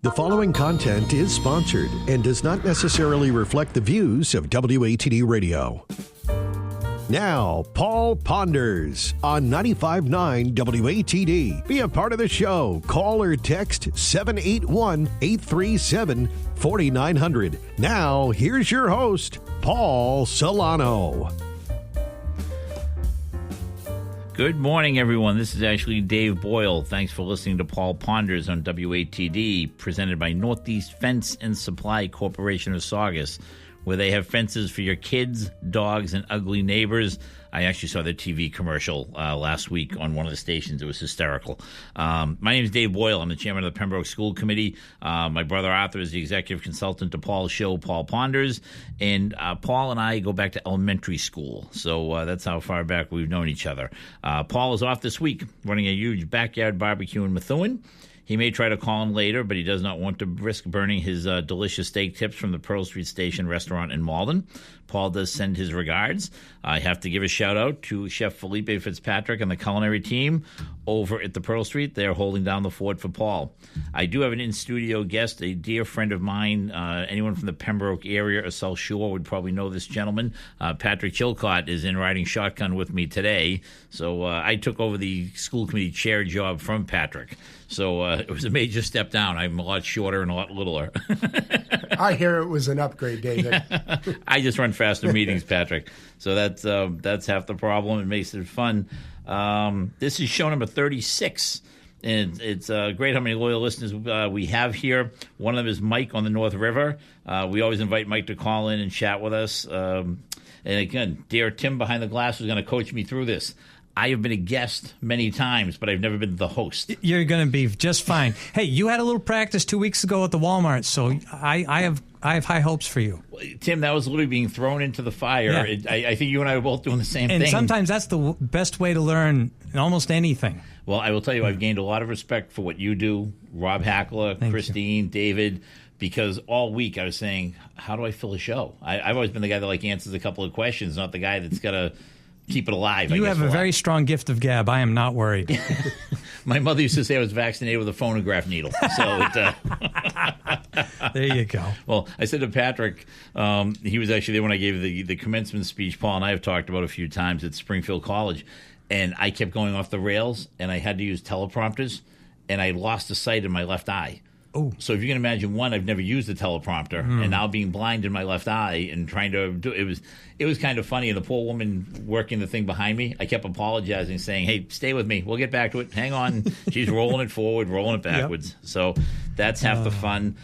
The following content is sponsored and does not necessarily reflect the views of WATD Radio. Now, Paul Ponders on 95.9 WATD. Be a part of the show. Call or text 781-837-4900. Now, here's your host, Paul Solano. Good morning, everyone. This is actually Dave Boyle. Thanks for listening to Paul Ponders on WATD, presented by Northeast Fence and Supply Corporation of Saugus, where they have fences for your kids, dogs, and ugly neighbors. I actually saw their TV commercial last week on one of the stations. It was hysterical. My name is Dave Boyle. I'm the chairman of the Pembroke School Committee. My brother Arthur is the executive consultant to Paul's show, Paul Ponders. And Paul and I go back to elementary school. So that's how far back we've known each other. Paul is off this week running a huge backyard barbecue in Methuen. He may try to call in later, but he does not want to risk burning his delicious steak tips from the Pearl Street Station restaurant in Malden. Paul does send his regards. I have to give a shout-out to Chef Felipe Fitzpatrick and the culinary team over at the Pearl Street. They're holding down the fort for Paul. I do have an in-studio guest, a dear friend of mine. Anyone from the Pembroke area or South Shore would probably know this gentleman. Patrick Chilcott is in riding shotgun with me today. So I took over the school committee chair job from Patrick. So it was a major step down. I'm a lot shorter and a lot littler. I hear it was an upgrade, David. I just run faster meetings, Patrick. So that's half the problem. It makes it fun. This is show number 36. And it's great how many loyal listeners we have here. One of them is Mike on the North River. We always invite Mike to call in and chat with us. And again, dear Tim behind the glass is going to coach me through this. I have been a guest many times, but I've never been the host. You're going to be just fine. Hey, you had a little practice 2 weeks ago at the Walmart, so I have high hopes for you. Tim, that was literally being thrown into the fire. Yeah. I think you and I were both doing the same thing. And sometimes that's the best way to learn almost anything. Well, I will tell you, I've gained a lot of respect for what you do, Rob Hackler, Christine, David, because all week I was saying, how do I fill a show? I've always been the guy that answers a couple of questions, not the guy that's got to keep it alive. You have a very strong gift of gab. I am not worried. My mother used to say I was vaccinated with a phonograph needle. So there you go. Well, I said to Patrick, he was actually there when I gave the commencement speech Paul and I have talked about a few times at Springfield College. And I kept going off the rails, and I had to use teleprompters, and I lost the sight in my left eye. Oh. So if you can imagine, one, I've never used a teleprompter, and now being blind in my left eye and trying to do it was kind of funny. And the poor woman working the thing behind me, I kept apologizing, saying, "Hey, stay with me. We'll get back to it. Hang on." She's rolling it forward, rolling it backwards. Yep. So that's half the fun.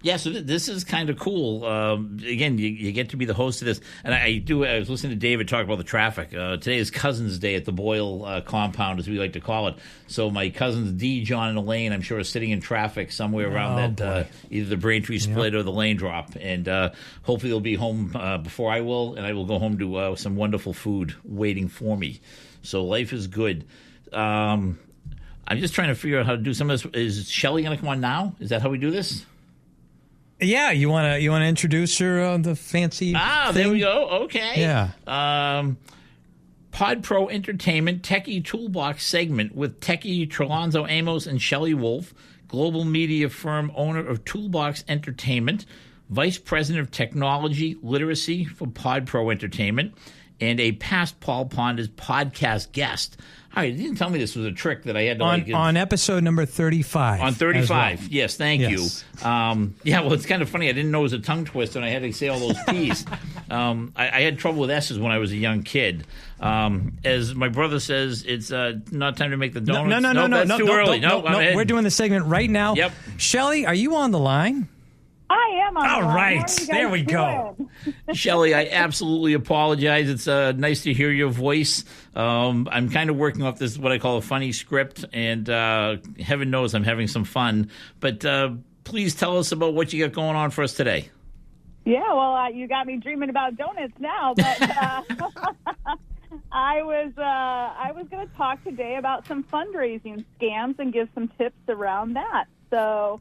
Yeah, so this is kind of cool. Again, you get to be the host of this. And I was listening to David talk about the traffic. Today is Cousins Day at the Boyle compound, as we like to call it. So my cousins, Dee, John, and Elaine, I'm sure are sitting in traffic somewhere around either the Braintree split or the lane drop. And hopefully they'll be home before I will, and I will go home to some wonderful food waiting for me. So life is good. I'm just trying to figure out how to do some of this. Is Shelley going to come on now? Is that how we do this? Yeah, you want to introduce her the fancy thing? There we go. Okay. Yeah. Pod Pro Entertainment Techie Toolbox segment with Techie Trelonzo Amos and Shelley Wolf, global media firm owner of Toolbox Entertainment, vice president of technology literacy for Pod Pro Entertainment, and a past Paul Ponders podcast guest. All right, you didn't tell me this was a trick that I had to on episode number 35. On 35, well. Yes, thank you. Yeah, well, it's kind of funny. I didn't know it was a tongue twister, and I had to say all those P's. I had trouble with S's when I was a young kid. As my brother says, it's not time to make the donuts. No, that's too early. No, we're doing the segment right now. Yep. Shelley, are you on the line? I am on the line. All right, there we go. Shelley, I absolutely apologize. It's nice to hear your voice. I'm kind of working off this, what I call a funny script, and heaven knows I'm having some fun. But please tell us about what you got going on for us today. Yeah, well, you got me dreaming about donuts now, but I was going to talk today about some fundraising scams and give some tips around that. So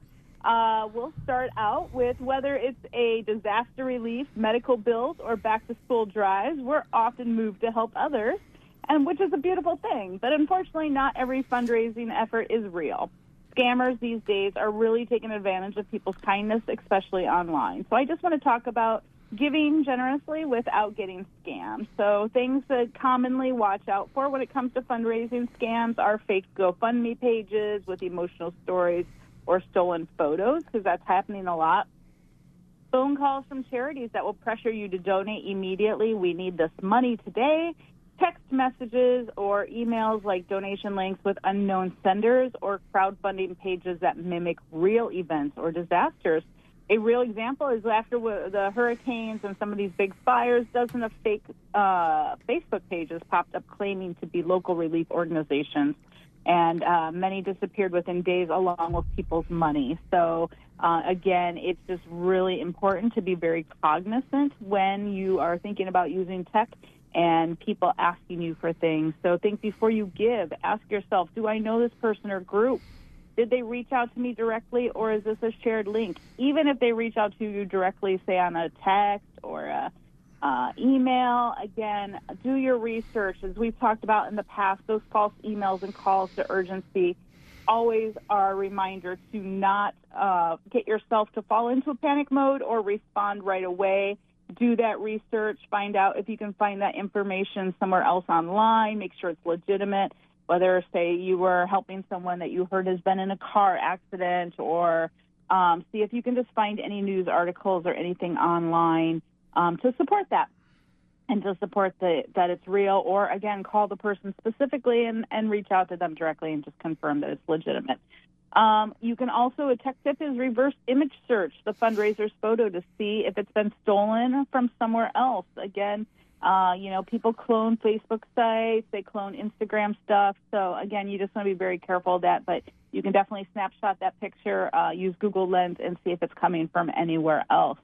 we'll start out with whether it's a disaster relief, medical bills, or back-to-school drives. We're often moved to help others, and which is a beautiful thing. But unfortunately, not every fundraising effort is real. scammers these days are really taking advantage of people's kindness, especially online. So I just want to talk about giving generously without getting scammed. So things that commonly watch out for when it comes to fundraising scams are fake GoFundMe pages with emotional stories or stolen photos, because that's happening a lot. Phone calls from charities that will pressure you to donate immediately. We need this money today. Text messages or emails like donation links with unknown senders, or crowdfunding pages that mimic real events or disasters. A real example is after the hurricanes and some of these big fires, dozens of fake Facebook pages popped up claiming to be local relief organizations, and many disappeared within days along with people's money. So, again, it's just really important to be very cognizant when you are thinking about using tech and people asking you for things. So think before you give. Ask yourself, do I know this person or group? Did they reach out to me directly, or is this a shared link? Even if they reach out to you directly, say on a text or a email, again, do your research. As we've talked about in the past, those false emails and calls to urgency always are a reminder to not get yourself to fall into a panic mode or respond right away. Do that research, find out if you can find that information somewhere else online, make sure it's legitimate, whether, say, you were helping someone that you heard has been in a car accident, or see if you can just find any news articles or anything online to support that and to support that it's real, or, again, call the person specifically and reach out to them directly and just confirm that it's legitimate. You can also, a tech tip is reverse image search the fundraiser's photo to see if it's been stolen from somewhere else. Again, people clone Facebook sites, they clone Instagram stuff. So, again, you just want to be very careful of that, but you can definitely snapshot that picture, use Google Lens, and see if it's coming from anywhere else.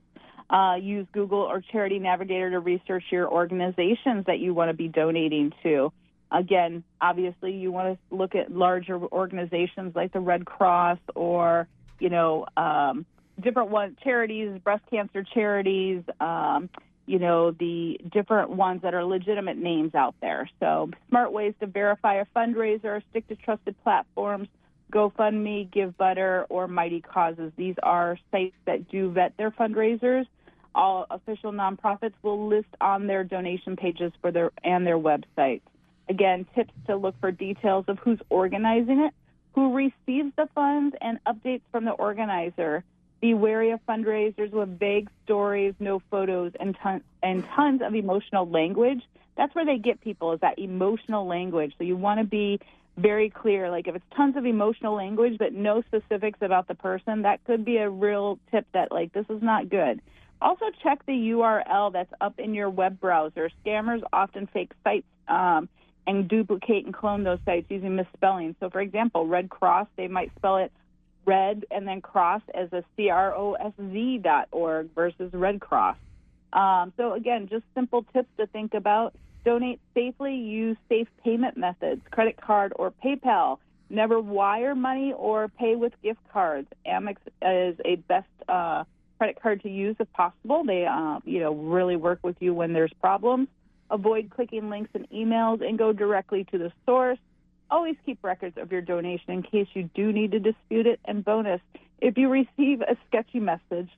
Use Google or Charity Navigator to research your organizations that you want to be donating to. Again, obviously, you want to look at larger organizations like the Red Cross or, different charities, breast cancer charities, the different ones that are legitimate names out there. So smart ways to verify a fundraiser: stick to trusted platforms, GoFundMe, GiveButter, or Mighty Causes. These are sites that do vet their fundraisers. All official nonprofits will list on their donation pages for their websites. Again, tips to look for details of who's organizing it, who receives the funds, and updates from the organizer. Be wary of fundraisers with vague stories, no photos, and tons of emotional language. That's where they get people, is that emotional language. So you want to be very clear. Like, if it's tons of emotional language but no specifics about the person, that could be a real tip that, this is not good. Also, check the URL that's up in your web browser. Scammers often fake sites and duplicate and clone those sites using misspelling. So, for example, Red Cross, they might spell it red and then cross as a CROSZ.org versus Red Cross. So, again, just simple tips to think about. Donate safely. Use safe payment methods, credit card or PayPal. Never wire money or pay with gift cards. Amex is a best credit card to use if possible. They, really work with you when there's problems. Avoid clicking links in emails and go directly to the source. Always keep records of your donation in case you do need to dispute it. And bonus, if you receive a sketchy message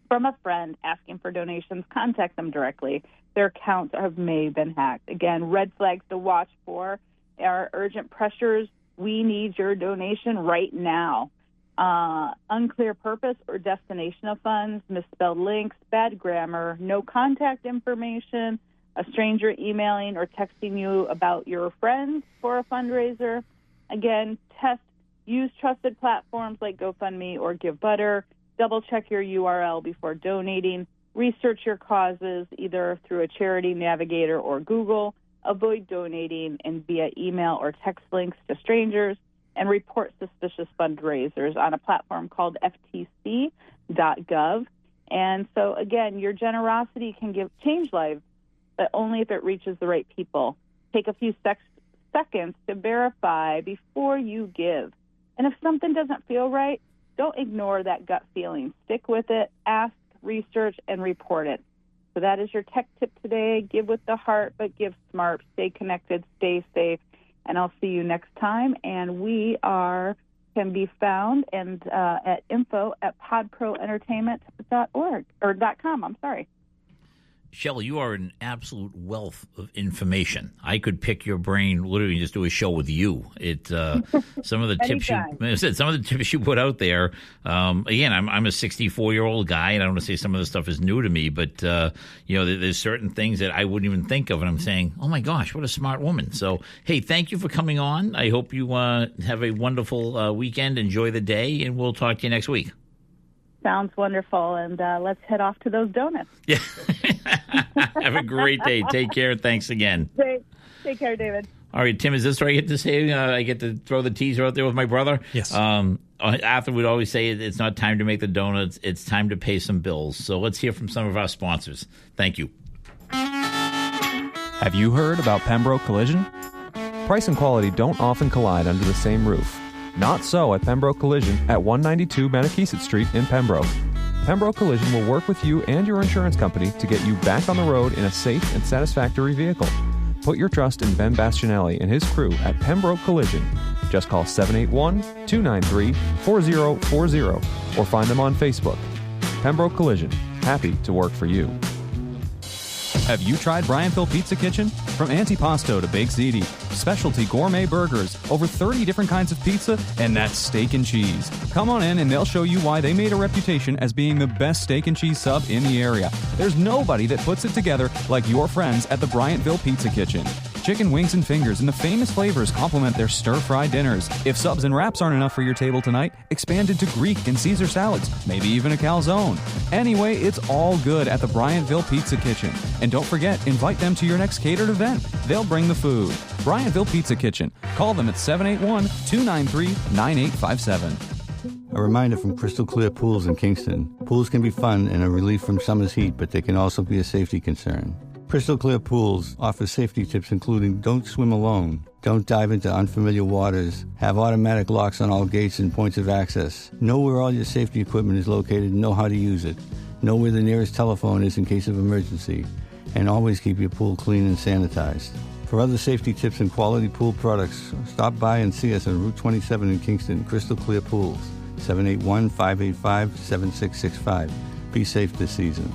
from a friend asking for donations, contact them directly. Their accounts may have been hacked. Again, red flags to watch for are urgent pressures. We need your donation right now. Unclear purpose or destination of funds, misspelled links, bad grammar, no contact information, a stranger emailing or texting you about your friends for a fundraiser. Again, use trusted platforms like GoFundMe or GiveButter. Double-check your URL before donating. Research your causes either through a charity navigator or Google. Avoid donating via email or text links to strangers. And report suspicious fundraisers on a platform called ftc.gov. And so, again, your generosity can change lives, but only if it reaches the right people. Take a few seconds to verify before you give. And if something doesn't feel right, don't ignore that gut feeling. Stick with it, ask, research, and report it. So that is your tech tip today. Give with the heart, but give smart. Stay connected, stay safe, and I'll see you next time. And we are can be found and at info@podproentertainment.org or .com. I'm sorry. Shelley, you are an absolute wealth of information. I could pick your brain literally and just do a show with you. Some of the tips you put out there. Again, I'm a 64-year-old guy, and I don't want to say some of the stuff is new to me, but there's certain things that I wouldn't even think of, and I'm saying, oh my gosh, what a smart woman. So, hey, thank you for coming on. I hope you have a wonderful weekend. Enjoy the day, and we'll talk to you next week. Sounds wonderful, and let's head off to those donuts. Yeah. Have a great day. Take care. Thanks again. Great. Take care, David. All right, Tim, is this what I get to say? I get to throw the teaser out there with my brother? Yes. Arthur would always say it's not time to make the donuts. It's time to pay some bills. So let's hear from some of our sponsors. Thank you. Have you heard about Pembroke Collision? Price and quality don't often collide under the same roof. Not so at Pembroke Collision at 192 Manakeesit Street in Pembroke. Pembroke Collision will work with you and your insurance company to get you back on the road in a safe and satisfactory vehicle. Put your trust in Ben Bastianelli and his crew at Pembroke Collision. Just call 781-293-4040 or find them on Facebook. Pembroke Collision, happy to work for you. Have you tried Bryantville Pizza Kitchen? From antipasto to baked ziti, specialty gourmet burgers, over 30 different kinds of pizza, and that's steak and cheese. Come on in and they'll show you why they made a reputation as being the best steak and cheese sub in the area. There's nobody that puts it together like your friends at the Bryantville Pizza Kitchen. Chicken wings and fingers and the famous flavors complement their stir-fry dinners. If subs and wraps aren't enough for your table tonight, expand into Greek and Caesar salads, maybe even a calzone. Anyway, it's all good at the Bryantville Pizza Kitchen. And don't forget, invite them to your next catered event. They'll bring the food. Bryantville Pizza Kitchen. Call them at 781-293-9857. A reminder from Crystal Clear Pools in Kingston. Pools can be fun and a relief from summer's heat, but they can also be a safety concern. Crystal Clear Pools offers safety tips including don't swim alone, don't dive into unfamiliar waters, have automatic locks on all gates and points of access, know where all your safety equipment is located and know how to use it, know where the nearest telephone is in case of emergency, and always keep your pool clean and sanitized. For other safety tips and quality pool products, stop by and see us on Route 27 in Kingston, Crystal Clear Pools, 781-585-7665. Be safe this season.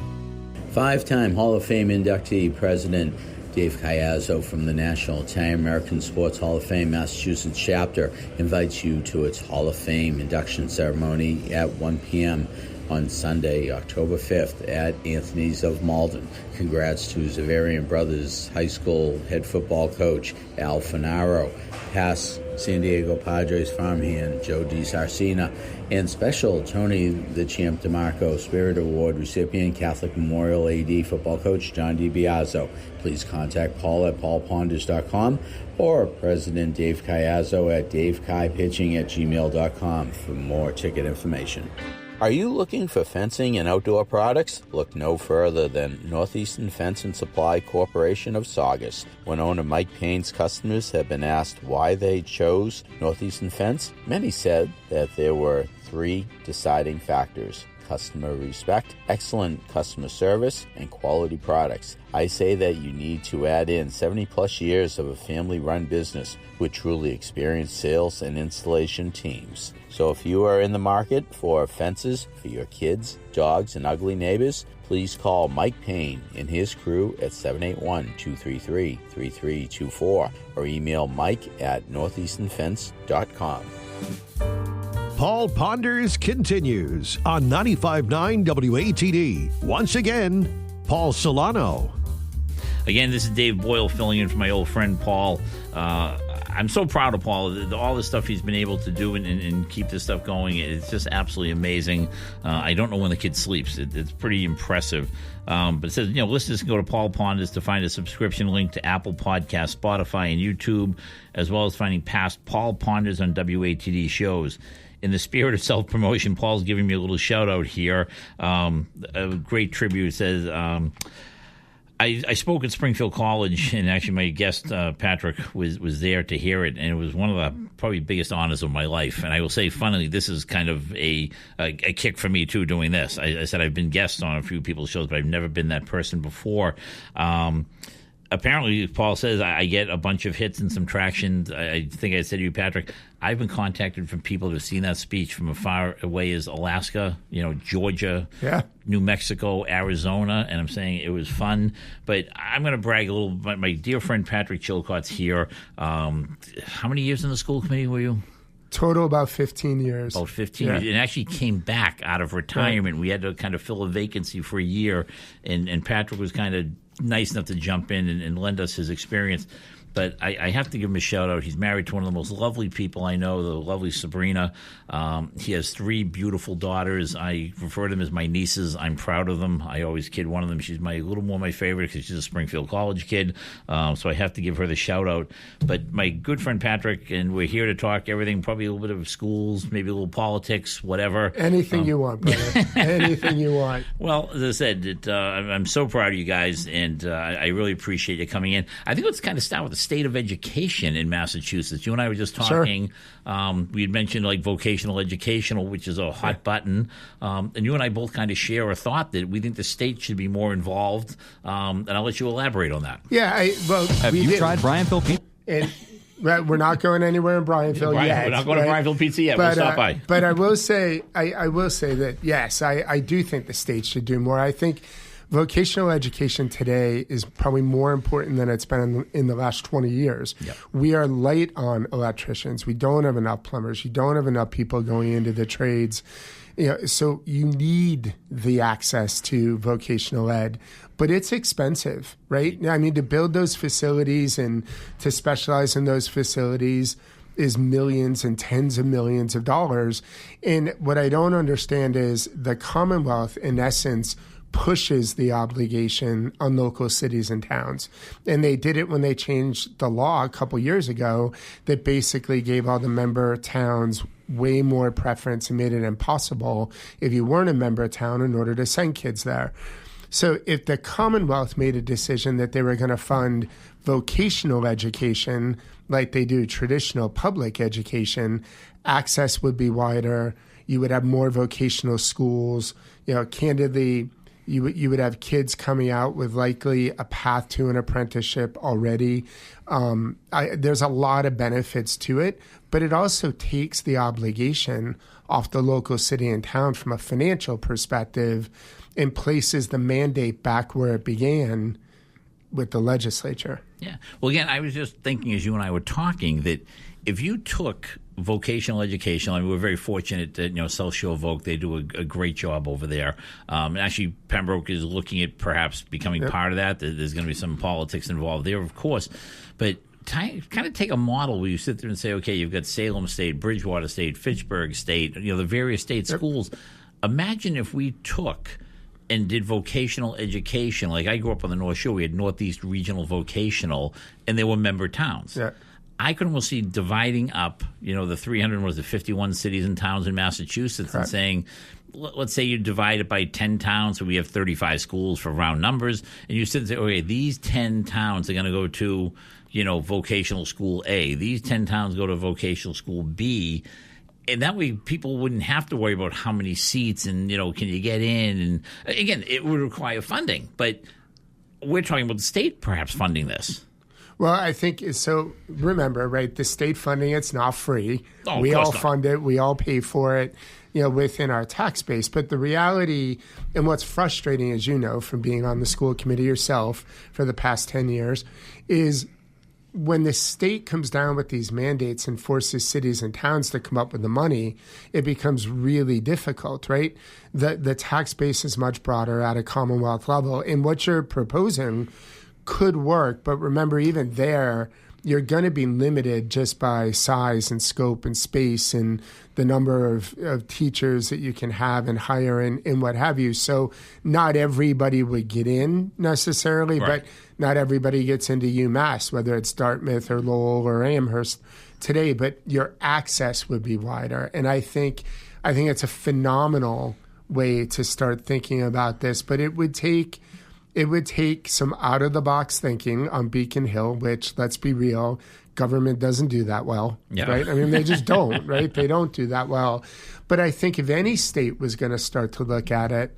Five-time Hall of Fame inductee President Dave Caiazzo from the National Italian-American Sports Hall of Fame Massachusetts chapter invites you to its Hall of Fame induction ceremony at 1 p.m. on Sunday, October 5th at Anthony's of Malden. Congrats to Zavarian Brothers High School head football coach Al Finaro, past San Diego Padres farmhand Joe DiSarcina, and special Tony the Champ DeMarco Spirit Award recipient Catholic Memorial AD football coach John DiBiazzo. Please contact Paul at paulponders.com or President Dave Caiazzo at davekaipitching@gmail.com for more ticket information. Are you looking for fencing and outdoor products? Look no further than Northeastern Fence and Supply Corporation of Saugus. When owner Mike Payne's customers have been asked why they chose Northeastern Fence, many said that there were three deciding factors: customer respect, excellent customer service, and quality products. I say that you need to add in 70-plus years of a family-run business with truly experienced sales and installation teams. So if you are in the market for fences for your kids, dogs, and ugly neighbors, please call Mike Payne and his crew at 781-233-3324 or email mike@northeasternfence.com. Paul Ponders continues on 95.9 WATD. Once again, Paul Solano. Again, this is Dave Boyle filling in for my old friend Paul. I'm so proud of Paul. All the stuff he's been able to do and keep this stuff going, it's just absolutely amazing. I don't know when the kid sleeps. It's pretty impressive. But it says, listeners can go to Paul Ponders to find a subscription link to Apple Podcasts, Spotify, and YouTube, as well as finding past Paul Ponders on WATD shows. In the spirit of self-promotion, Paul's giving me a little shout-out here. A great tribute. Says, I spoke at Springfield College, and actually my guest, Patrick, was there to hear it, and it was one of the probably biggest honors of my life. And I will say, funnily, this is kind of a kick for me, too, doing this. I said I've been guest on a few people's shows, but I've never been that person before. apparently, Paul says, I get a bunch of hits and some traction. I think I said to you, Patrick, I've been contacted from people who've seen that speech from as far away as Alaska, Georgia, New Mexico, Arizona, and I'm saying it was fun. But I'm going to brag a little. My dear friend Patrick Chilcott's here. How many years in the school committee were you? Total about 15 years. About 15 years. And actually came back out of retirement. Right. We had to kind of fill a vacancy for a year, and Patrick was kind of nice enough to jump in and lend us his experience. But I have to give him a shout-out. He's married to one of the most lovely people I know, the lovely Sabrina. He has 3 beautiful daughters. I refer to them as my nieces. I'm proud of them. I always kid one of them. She's a little more my favorite because she's a Springfield College kid. So I have to give her the shout-out. But my good friend Patrick, and we're here to talk everything, probably a little bit of schools, maybe a little politics, whatever. Anything you want, brother. Anything you want. Well, as I said, I'm so proud of you guys, and I really appreciate you coming in. I think let's kind of start with the state of education in Massachusetts. You and I were just talking. Sure. We had mentioned like vocational educational, which is a hot button. And you and I both kind of share a thought that we think the state should be more involved. And I'll let you elaborate on that. Yeah. Have you tried Bryantville Pizza? And we're not going anywhere in Bryantville yet. We're not going to Bryantville Pizza yet. We'll stop by. But I will say, that yes, I do think the state should do more. I think vocational education today is probably more important than it's been in the last 20 years. Yep. We are light on electricians. We don't have enough plumbers. You don't have enough people going into the trades. So you need the access to vocational ed, but it's expensive, right? I mean, to build those facilities and to specialize in those facilities is millions and tens of millions of dollars. And what I don't understand is the Commonwealth, in essence, pushes the obligation on local cities and towns. And they did it when they changed the law a couple years ago that basically gave all the member towns way more preference and made it impossible if you weren't a member town in order to send kids there. So if the Commonwealth made a decision that they were going to fund vocational education like they do traditional public education, access would be wider. You would have more vocational schools. Candidly, you would have kids coming out with likely a path to an apprenticeship already. There's a lot of benefits to it, but it also takes the obligation off the local city and town from a financial perspective and places the mandate back where it began with the legislature. Yeah. Well, again, I was just thinking as you and I were talking that if you took vocational education, I mean, we're very fortunate that, South Shore Voc, they do a great job over there. And actually, Pembroke is looking at perhaps becoming part of that. There's going to be some politics involved there, of course. But kind of take a model where you sit there and say, okay, you've got Salem State, Bridgewater State, Fitchburg State, the various state schools. Imagine if we took and did vocational education. Like I grew up on the North Shore. We had Northeast Regional Vocational, and they were member towns. Yeah. I can almost see dividing up, the 351 cities and towns in Massachusetts and saying, let's say you divide it by 10 towns, so we have 35 schools for round numbers, and you sit and say, okay, these 10 towns are going to go to, vocational school A. These 10 towns go to vocational school B. And that way people wouldn't have to worry about how many seats and, can you get in? And again, it would require funding. But we're talking about the state perhaps funding this. Well, I think so. Remember, right? The state funding, it's not free. Oh, we all fund it. We all pay for it, within our tax base. But the reality, and what's frustrating, as you know, from being on the school committee yourself for the past 10 years, is when the state comes down with these mandates and forces cities and towns to come up with the money, it becomes really difficult, right? The tax base is much broader at a Commonwealth level. And what you're proposing could work, but remember, even there, you're going to be limited just by size and scope and space and the number of teachers that you can have and hire and what have you. So not everybody would get in necessarily, right. But not everybody gets into UMass, whether it's Dartmouth or Lowell or Amherst today, but your access would be wider. And I think it's a phenomenal way to start thinking about this, but it would take some out-of-the-box thinking on Beacon Hill, which, let's be real, government doesn't do that well, right? I mean, they just don't, right? They don't do that well. But I think if any state was going to start to look at it,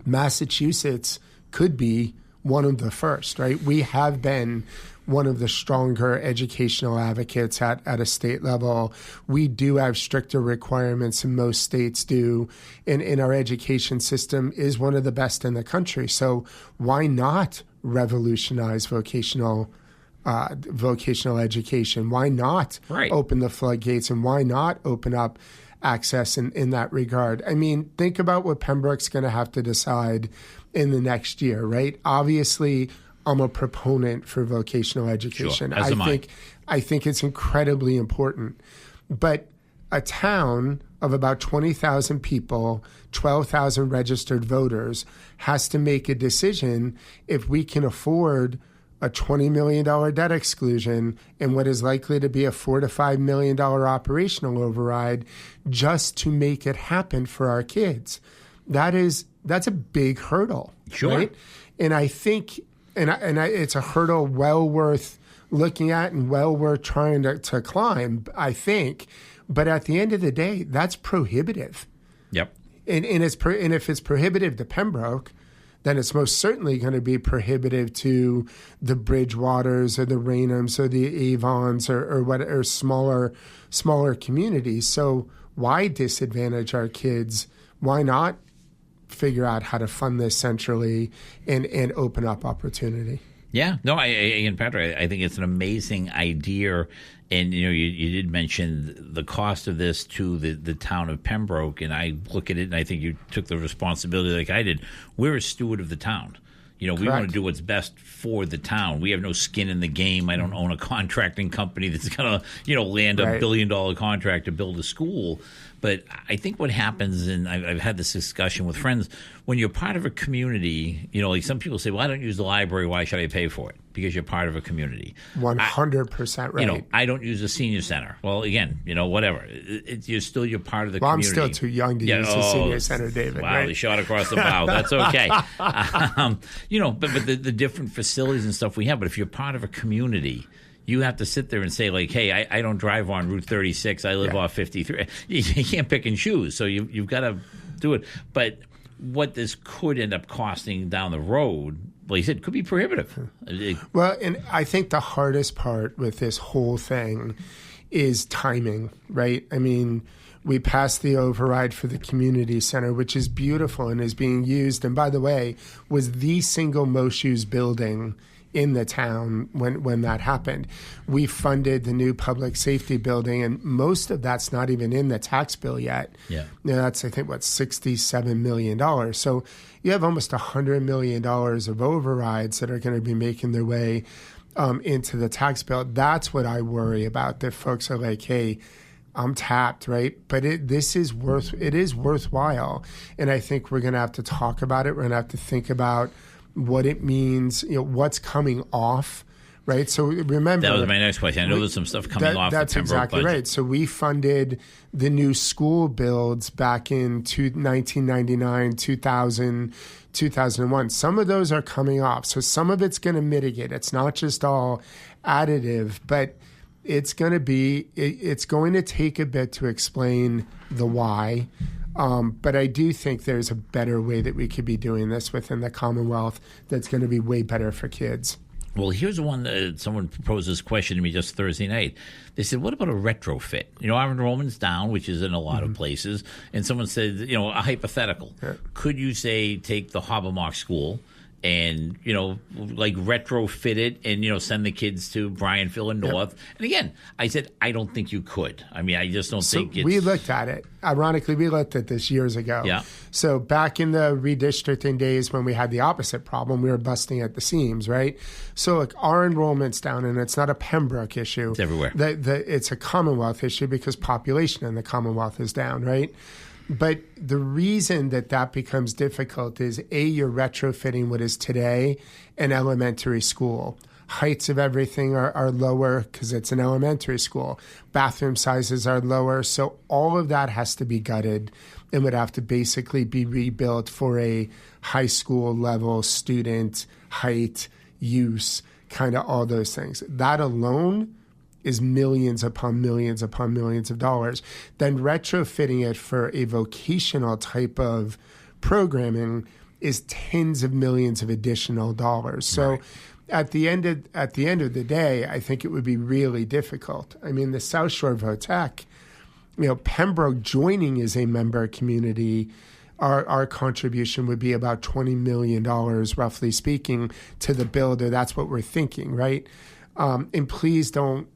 Massachusetts could be one of the first, right? We have been one of the stronger educational advocates at a state level. We do have stricter requirements than most states do. And our education system is one of the best in the country. So why not revolutionize vocational education? Why not open the floodgates, and why not open up access in that regard? I mean, think about what Pembroke's going to have to decide in the next year, right? Obviously, I'm a proponent for vocational education. Sure, as am I. I think it's incredibly important. But a town of about 20,000 people, 12,000 registered voters, has to make a decision if we can afford a $20 million debt exclusion and what is likely to be a $4 to $5 million operational override just to make it happen for our kids. That's a big hurdle, sure. Right? And I think, it's a hurdle well worth looking at and well worth trying to climb, I think. But at the end of the day, that's prohibitive. Yep. And if it's prohibitive to Pembroke, then it's most certainly going to be prohibitive to the Bridgewaters or the Raynhams or the Avons or smaller communities. So why disadvantage our kids? Why not figure out how to fund this centrally and open up opportunity? Yeah, no, again, Patrick, I think it's an amazing idea. And, you did mention the cost of this to the town of Pembroke. And I look at it and I think you took the responsibility like I did. We're a steward of the town. We want to do what's best for the town. We have no skin in the game. I don't own a contracting company that's going to, land a $1 billion contract to build a school. But I think what happens, and I've had this discussion with friends, when you're part of a community, like some people say, well, I don't use the library. Why should I pay for it? Because you're part of a community. 100% right. I don't use the senior center. Well, again, whatever. You're part of the community. I'm still too young to use the senior center, David. Wow, they shot across the bow. That's okay. But the different facilities and stuff we have. But if you're part of a community, you have to sit there and say, like, hey, I don't drive on Route 36. I live off 53. You can't pick and choose. So you've got to do it. But what this could end up costing down the road, well, you said, could be prohibitive. Well, and I think the hardest part with this whole thing is timing, right? I mean, we passed the override for the community center, which is beautiful and is being used. And by the way, was the single most used building in the town when that happened. We funded the new public safety building, and most of that's not even in the tax bill yet. Yeah. That's, I think, $67 million. So you have almost $100 million of overrides that are going to be making their way into the tax bill. That's what I worry about, that folks are like, hey, I'm tapped, right? But it is worthwhile. And I think we're going to have to talk about it. We're going to have to think about what it means, what's coming off, right? So remember, that was my next question. I know there's some stuff coming off. That's the Pembroke exactly budget. right. So we funded the new school builds back in 1999, 2000, 2001. Some of those are coming off. So some of it's going to mitigate. It's not just all additive, but it's going to take a bit to explain the why. But I do think there's a better way that we could be doing this within the Commonwealth that's going to be way better for kids. Well, here's one that someone proposed this question to me just Thursday night. They said, what about a retrofit? Our enrollment's down, which is in a lot of places. And someone said, a hypothetical. Yeah. Could you say take the Hobbamock School and, like retrofit it and, send the kids to Bryantville and North? Yeah. And again, I said, I don't think you could. I mean, I just don't think it's... We looked at it. Ironically, we looked at this years ago. Yeah. So back in the redistricting days when we had the opposite problem, we were busting at the seams, right? So like our enrollment's down, and it's not a Pembroke issue. It's everywhere. It's a Commonwealth issue because population in the Commonwealth is down, right? But the reason that becomes difficult is, A, you're retrofitting what is today an elementary school. Heights of everything are lower because it's an elementary school. Bathroom sizes are lower. So all of that has to be gutted and would have to basically be rebuilt for a high school level student height, use, kind of all those things. That alone is millions upon millions upon millions of dollars. Then retrofitting it for a vocational type of programming is tens of millions of additional dollars. So at the end of the day, I think it would be really difficult. I mean, the South Shore VOTEC, Pembroke joining as a member community, our contribution would be about $20 million, roughly speaking, to the builder. That's what we're thinking, right? And please don't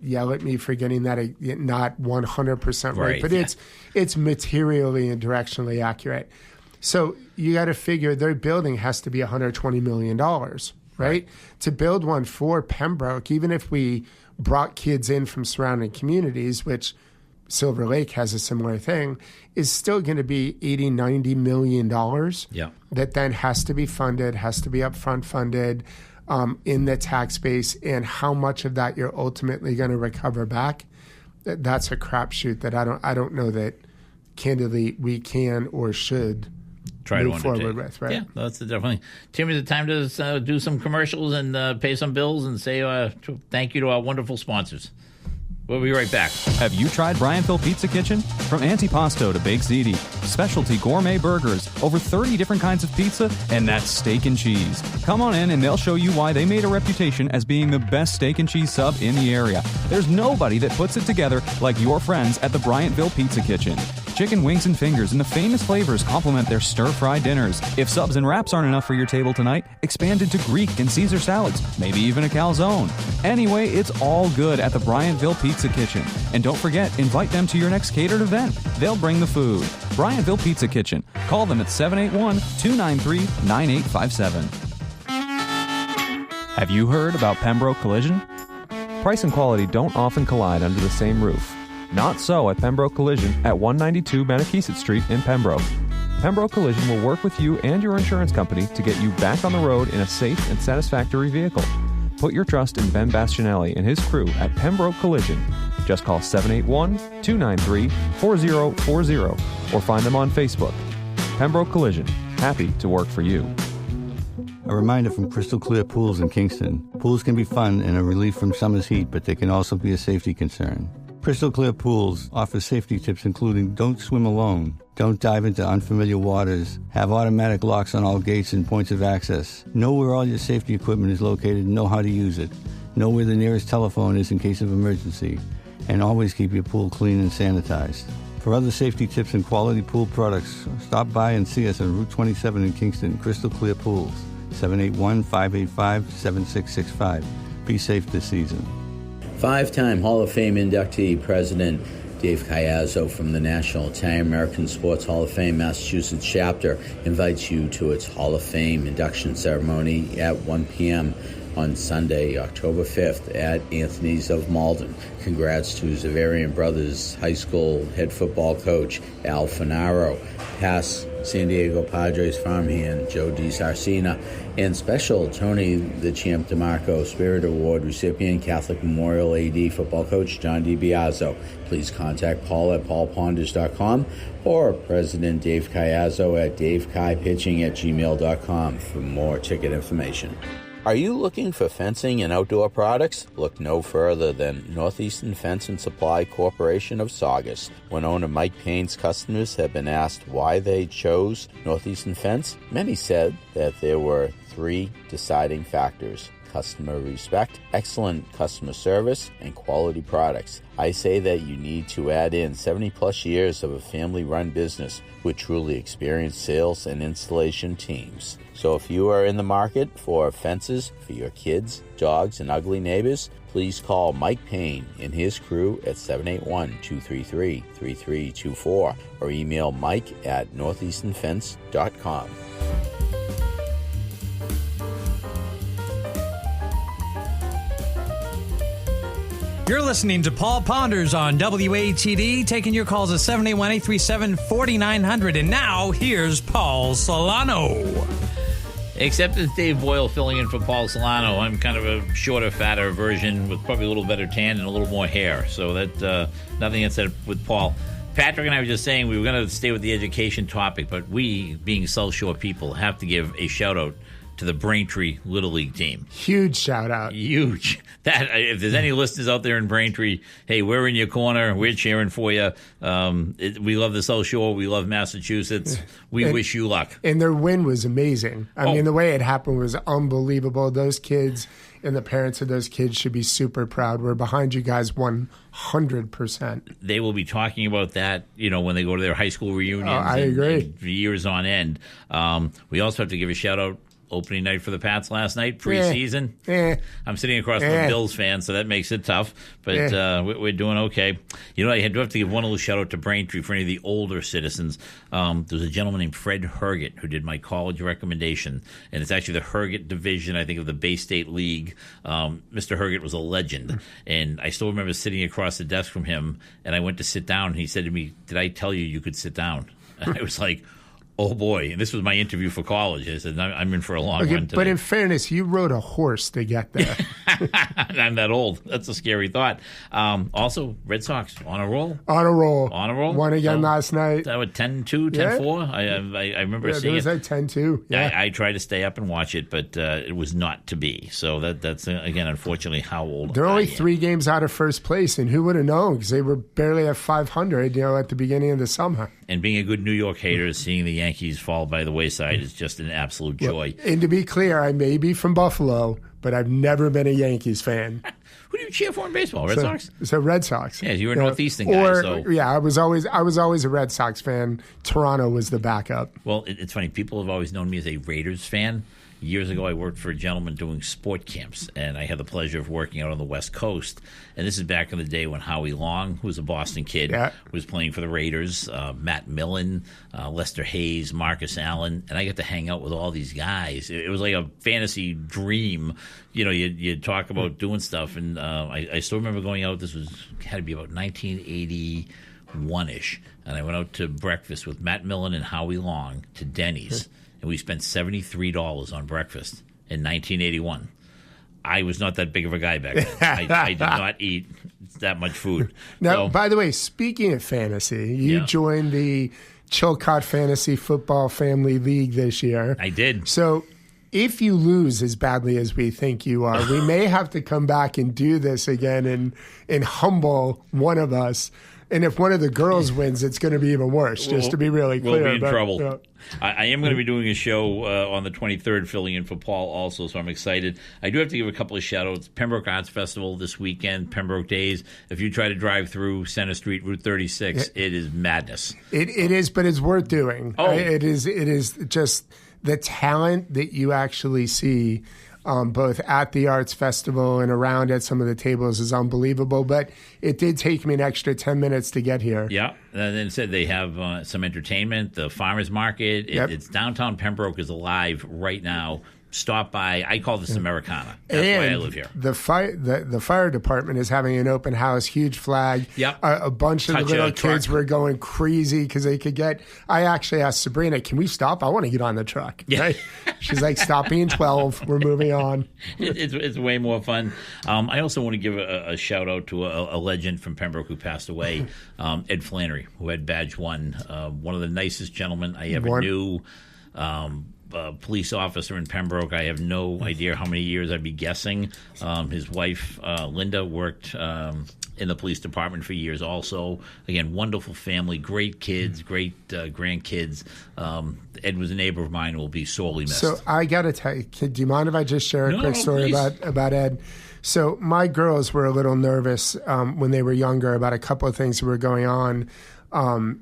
yell at me for getting that not 100% right, but it's materially and directionally accurate. So you got to figure their building has to be $120 million, right? To build one for Pembroke, even if we brought kids in from surrounding communities, which Silver Lake has a similar thing, is still going to be $80-90 million that then has to be funded, has to be upfront funded in the tax base, and how much of that you're ultimately going to recover back, that's a crapshoot that I don't know that candidly we can or should try move to forward with, right? Yeah, that's definitely. Tim, is it time to do some commercials and pay some bills and say thank you to our wonderful sponsors? We'll be right back. Have you tried Brianville Pizza Kitchen? From antipasto to baked ziti, specialty gourmet burgers, over 30 different kinds of pizza, and that's steak and cheese. Come on in and they'll show you why they made a reputation as being the best steak and cheese sub in the area. There's nobody that puts it together like your friends at the Briantville Pizza Kitchen. Chicken wings and fingers and the famous flavors complement their stir-fry dinners. If subs and wraps aren't enough for your table tonight, expand into Greek and Caesar salads, maybe even a calzone. Anyway, it's all good at the Briantville Pizza Kitchen. And don't forget, invite them to your next catered event. They'll bring the food. Briantville Pizza Kitchen. Call them at 781-293-9857. Have you heard about Pembroke Collision? Price and quality don't often collide under the same roof. Not so at Pembroke Collision at 192 Manakesett Street in Pembroke. Pembroke Collision will work with you and your insurance company to get you back on the road in a safe and satisfactory vehicle. Put your trust in Ben Bastianelli and his crew at Pembroke Collision. Just call 781-293-4040 or find them on Facebook. Pembroke Collision, happy to work for you. A reminder from Crystal Clear Pools in Kingston. Pools can be fun and a relief from summer's heat, but they can also be a safety concern. Crystal Clear Pools offers safety tips including don't swim alone, don't dive into unfamiliar waters, have automatic locks on all gates and points of access, know where all your safety equipment is located and know how to use it, know where the nearest telephone is in case of emergency, and always keep your pool clean and sanitized. For other safety tips and quality pool products, stop by and see us on Route 27 in Kingston, Crystal Clear Pools, 781-585-7665. Be safe this season. Five-time Hall of Fame inductee President Dave Caiazzo from the National Italian-American Sports Hall of Fame Massachusetts chapter invites you to its Hall of Fame induction ceremony at 1 p.m. on Sunday, October 5th at Anthony's of Malden. Congrats to Zavarian Brothers High School head football coach Al Finaro, past San Diego Padres farmhand Joe DiSarcina, and special Tony the Champ DeMarco Spirit Award recipient Catholic Memorial AD football coach John DiBiazzo. Please contact Paul at paulponders.com or President Dave Caiazzo at davekaipitching@gmail.com for more ticket information. Are you looking for fencing and outdoor products? Look no further than Northeastern Fence and Supply Corporation of Saugus. When owner Mike Payne's customers have been asked why they chose Northeastern Fence, many said that there were three deciding factors: customer respect, excellent customer service, and quality products. I say that you need to add in 70-plus years of a family-run business with truly experienced sales and installation teams. So if you are in the market for fences for your kids, dogs, and ugly neighbors, please call Mike Payne and his crew at 781-233-3324 or email Mike at northeasternfence.com. You're listening to Paul Ponders on WATD, taking your calls at 781-837-4900. And now, here's Paul Solano. Except it's Dave Boyle filling in for Paul Solano. I'm kind of a shorter, fatter version with probably a little better tan and a little more hair. So that nothing against that with Paul. Patrick and I were just saying we were going to stay with the education topic, but we, being South Shore people, have to give a shout-out to the Braintree Little League team. Huge shout out. Huge. That if there's any listeners out there in Braintree, hey, we're in your corner. We're cheering for you. We love the South Shore. We love Massachusetts. We wish you luck. And their win was amazing. I mean, the way it happened was unbelievable. Those kids and the parents of those kids should be super proud. We're behind you guys 100%. They will be talking about that, when they go to their high school reunions. I agree. And years on end. We also have to give a shout out. Opening night for the Pats last night, preseason. I'm sitting across from a Bills fan, so that makes it tough. But we're doing okay. I do have to give one little shout out to Braintree for any of the older citizens. There's a gentleman named Fred Herget who did my college recommendation, and it's actually the Herget division, I think, of the Bay State League. Mr. Herget was a legend, and I still remember sitting across the desk from him, and I went to sit down, and he said to me, "Did I tell you could sit down?" And I was like, oh, boy. And this was my interview for college. I said, I'm in for a long run today. But in fairness, you rode a horse to get there. I'm that old. That's a scary thought. Also, Red Sox on a roll. On a roll. Won again last night. That was 10-2, 10-4. I remember seeing it. It was like 10-2. Yeah. I tried to stay up and watch it, but it was not to be. So that's, again, unfortunately, how old They're only 3 games out of first place, and who would have known? Because they were barely at 500, at the beginning of the summer. And being a good New York hater, seeing the Yankees fall by the wayside is just an absolute joy. And to be clear, I may be from Buffalo, but I've never been a Yankees fan. Who do you cheer for in baseball? Red Sox? So Red Sox. Yeah, you were a Northeastern guy. Yeah, I was always a Red Sox fan. Toronto was the backup. Well, it's funny. People have always known me as a Raiders fan. Years ago, I worked for a gentleman doing sport camps, and I had the pleasure of working out on the West Coast. And this is back in the day when Howie Long, who was a Boston kid, was playing for the Raiders, Matt Millen, Lester Hayes, Marcus Allen, and I got to hang out with all these guys. It was like a fantasy dream. You'd talk about doing stuff, and I still remember going out. This had to be about 1981-ish, and I went out to breakfast with Matt Millen and Howie Long to Denny's. And we spent $73 on breakfast in 1981. I was not that big of a guy back then. I did not eat that much food. Now, by the way, speaking of fantasy, you joined the Chilcott Fantasy Football Family League this year. I did. So if you lose as badly as we think you are, we may have to come back and do this again and humble one of us. And if one of the girls wins, it's going to be even worse, just to be really clear. We'll be in trouble. I am going to be doing a show on the 23rd, filling in for Paul also, so I'm excited. I do have to give a couple of shout-outs. Pembroke Arts Festival this weekend, Pembroke Days. If you try to drive through Center Street, Route 36, it is madness. It is, but it's worth doing. It is just the talent that you actually see both at the Arts Festival and around at some of the tables is unbelievable. But it did take me an extra 10 minutes to get here. Yeah. And then said they have some entertainment, the farmers market. It's downtown Pembroke is alive right now. Stop by. I call this Americana. That's why I live here. The fire department is having an open house, huge flag. Yep. A bunch of the little kids were going crazy because they could get. I actually asked Sabrina, "Can we stop? I want to get on the truck." Yeah. Right? She's like, "Stop being 12. We're moving on." It's way more fun. I also want to give a shout out to a legend from Pembroke who passed away, Ed Flannery, who had Badge 1. One of the nicest gentlemen I ever knew. Police officer in Pembroke. I have no idea how many years. I'd be guessing. His wife, Linda, worked in the police department for years also. Again, wonderful family, great kids, great grandkids. Ed was a neighbor of mine and will be sorely missed. So I got to tell you, do you mind if I just share a quick story about Ed? So my girls were a little nervous when they were younger about a couple of things that were going on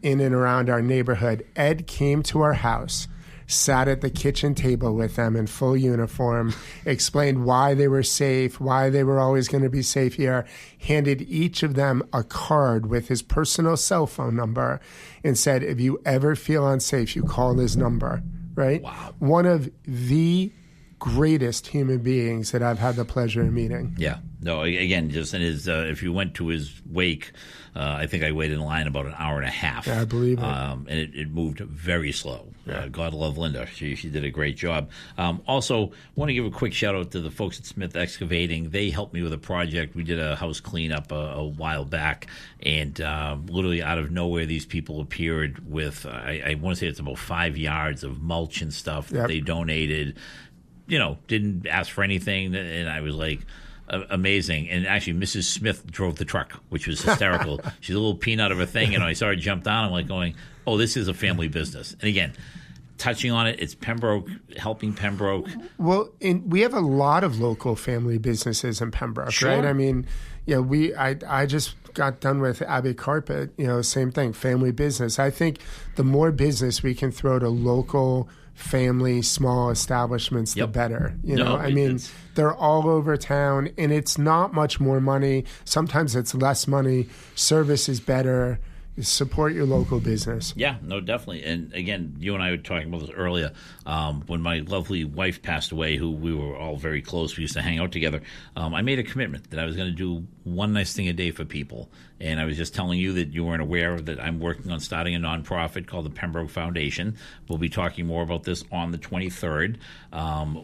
in and around our neighborhood. Ed came to our house, sat at the kitchen table with them in full uniform, explained why they were safe, why they were always going to be safe here, handed each of them a card with his personal cell phone number, and said, if you ever feel unsafe, you call this number, right? Wow. One of the greatest human beings that I've had the pleasure of meeting. Yeah. No, again, just in his, if you went to his wake, I think I waited in line about an hour and a half. Yeah, I believe it. And it moved very slow. Yeah. God love Linda. She did a great job. Also, want to give a quick shout out to the folks at Smith Excavating. They helped me with a project. We did a house cleanup a while back, and literally out of nowhere, these people appeared with, I want to say it's about 5 yards of mulch and stuff that they donated. didn't ask for anything, and I was like, amazing. And actually, Mrs. Smith drove the truck, which was hysterical. She's a little peanut of a thing, I saw her jump down. I'm like going, oh, this is a family business. And again, touching on it, it's Pembroke, helping Pembroke. Well, we have a lot of local family businesses in Pembroke, Sure. right? I mean, I just got done with Abbey Carpet, same thing, family business. I think the more business we can throw to local family, small establishments, the better. They're all over town, and it's not much more money. Sometimes it's less money. Service is better. Support your local business. Yeah, no, definitely. And again, you and I were talking about this earlier. When my lovely wife passed away, who we were all very close, we used to hang out together, I made a commitment that I was going to do one nice thing a day for people. And I was just telling you that you weren't aware that I'm working on starting a nonprofit called the Pembroke Foundation. We'll be talking more about this on the 23rd.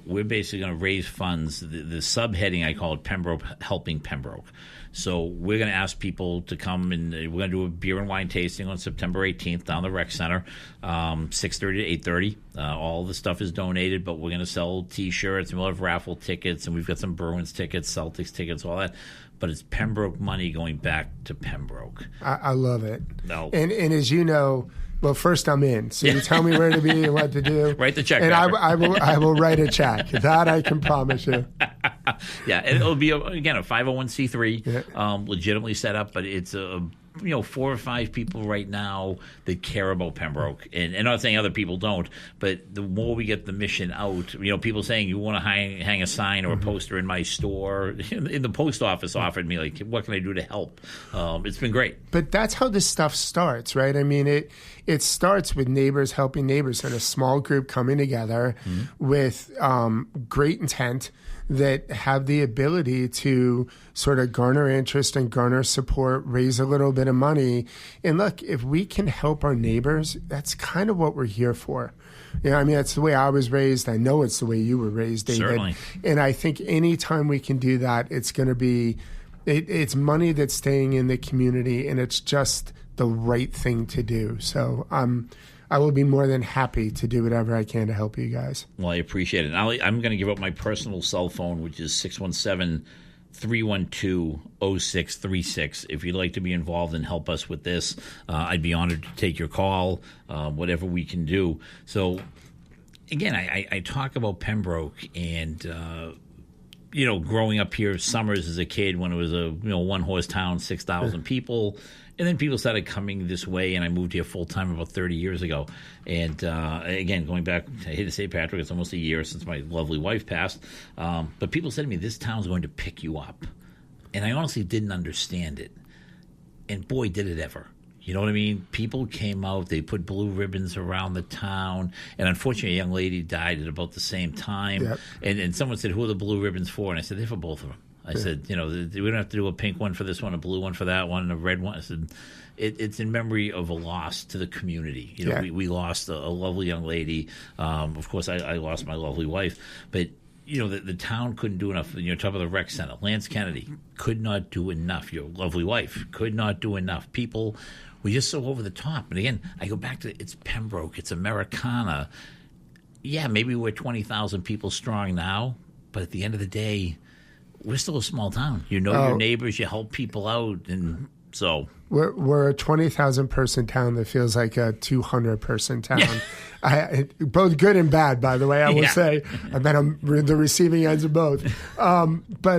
We're basically going to raise funds. The subheading, I call it Pembroke Helping Pembroke. So we're going to ask people to come, and we're going to do a beer and wine tasting on September 18th down the rec center, 6:30 to 8:30. All the stuff is donated, but we're going to sell T-shirts, and we'll have raffle tickets, and we've got some Bruins tickets, Celtics tickets, all that. But it's Pembroke money going back to Pembroke. I love it. No. And as you know, well, first I'm in. So you tell me where to be and what to do. Write the check. And I will write a check. That I can promise you. Yeah, and it'll be, again, a 501c3, legitimately set up, but it's 4 or 5 people right now that care about Pembroke. And I'm not saying other people don't, but the more we get the mission out, people saying, you want to hang a sign or a poster in my store. In the post office offered me, like, what can I do to help? It's been great. But that's how this stuff starts, right? I mean, it starts with neighbors helping neighbors in a small group coming together with great intent that have the ability to sort of garner interest and garner support, raise a little bit of money. And look, if we can help our neighbors, that's kind of what we're here for. That's the way I was raised. I know it's the way you were raised, David. Certainly. And I think anytime we can do that, it's going to be, it's money that's staying in the community, and it's just the right thing to do. So I will be more than happy to do whatever I can to help you guys. Well, I appreciate it. I'm going to give up my personal cell phone, which is 617-312-0636. If you'd like to be involved and help us with this, I'd be honored to take your call, whatever we can do. So, again, I talk about Pembroke and growing up here, Summers as a kid when it was a one-horse town, 6,000 people. And then people started coming this way, and I moved here full-time about 30 years ago. And, again, going back, I hate to say, Patrick, it's almost a year since my lovely wife passed. But people said to me, this town's going to pick you up. And I honestly didn't understand it. And, boy, did it ever. You know what I mean? People came out. They put blue ribbons around the town. And unfortunately, a young lady died at about the same time. Yep. And someone said, who are the blue ribbons for? And I said, they're for both of them. I said, we don't have to do a pink one for this one, a blue one for that one, and a red one. I said, it's in memory of a loss to the community. We lost a lovely young lady. Of course, I lost my lovely wife. But, the town couldn't do enough. Top of the rec center, Lance Kennedy could not do enough. Your lovely wife could not do enough. People were just so over the top. And again, I go back to it's Pembroke, it's Americana. Yeah, maybe we're 20,000 people strong now, but at the end of the day, we're still a small town. Your neighbors, you help people out, and so we're a 20,000 person town that feels like a 200 person town. Yeah. Both good and bad, by the way. I will say I've been on the receiving ends of both. But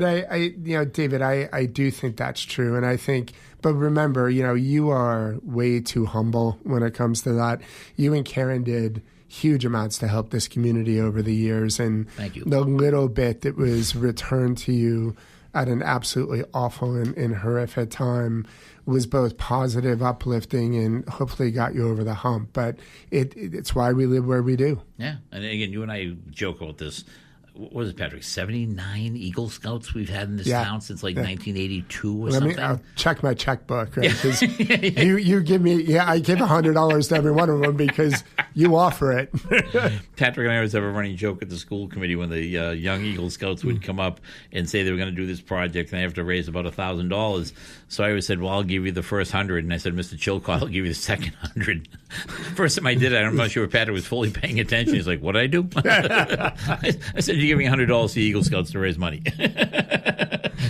David, I do think that's true, and I think. But remember, you are way too humble when it comes to that. You and Karen did huge amounts to help this community over the years, and thank you. The little bit that was returned to you at an absolutely awful and horrific time was both positive, uplifting, and hopefully got you over the hump. But it's why we live where we do. Yeah, and again, you and I joke about this. What was it, Patrick? 79 Eagle Scouts we've had in this town since 1982 or something. I'll check my checkbook, right? Because you give me, I give $100 to every one of them because You offer it. Patrick and I always have a running joke at the school committee when the young Eagle Scouts would come up and say they were going to do this project and they have to raise about $1,000. So I always said, well, I'll give you the first 100. And I said, Mr. Chilcott, I'll give you the second 100. First time I did it, I'm not sure if Patrick was fully paying attention. He's like, what did I do? I said, you're giving $100 to the Eagle Scouts to raise money.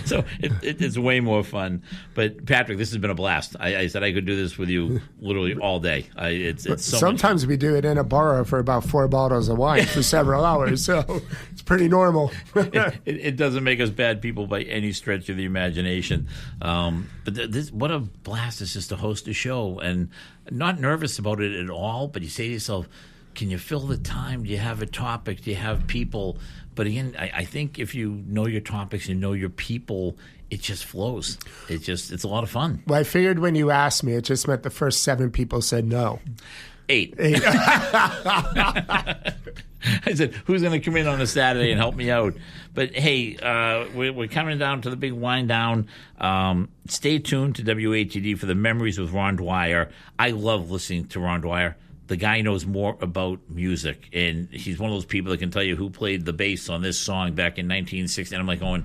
So it's way more fun. But Patrick, this has been a blast. I said I could do this with you literally all day. It's so Sometimes we do it in a bar for about 4 bottles of wine for several hours, so it's pretty normal. It doesn't make us bad people by any stretch of the imagination. But what a blast it's just to host a show, and not nervous about it at all. But you say to yourself, can you fill the time? Do you have a topic? Do you have people? But again, I think if you know your topics, you know your people, it just flows. It's a lot of fun. Well, I figured when you asked me, it just meant the first 7 people said no. 8. I said, who's going to come in on a Saturday and help me out? But, hey, we're coming down to the big wind down. Stay tuned to WATD for the Memories with Ron Dwyer. I love listening to Ron Dwyer. The guy knows more about music, and he's one of those people that can tell you who played the bass on this song back in 1960. And I'm like going,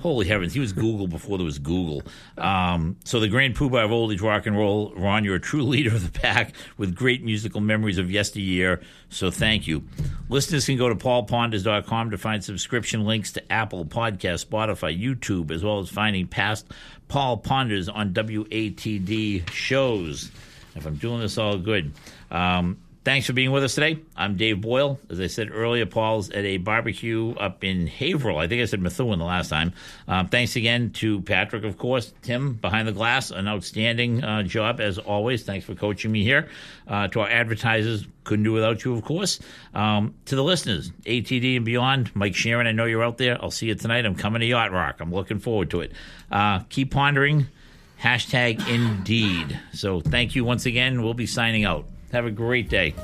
holy heavens, he was Google before there was Google. So the grand poobah of old age rock and roll, Ron, you're a true leader of the pack with great musical memories of yesteryear, so thank you. Listeners can go to paulponders.com to find subscription links to Apple Podcasts, Spotify, YouTube, as well as finding past Paul Ponders on WATD shows. If I'm doing this all good. Thanks for being with us today. I'm Dave Boyle. As I said earlier, Paul's at a barbecue up in Haverhill. I think I said Methuen the last time. Thanks again to Patrick, of course. Tim, behind the glass, an outstanding job as always. Thanks for coaching me here. To our advertisers, couldn't do without you, of course. To the listeners, ATD and beyond, Mike Sharon, I know you're out there. I'll see you tonight. I'm coming to Yacht Rock. I'm looking forward to it. Keep pondering. #Indeed. So thank you once again. We'll be signing out. Have a great day.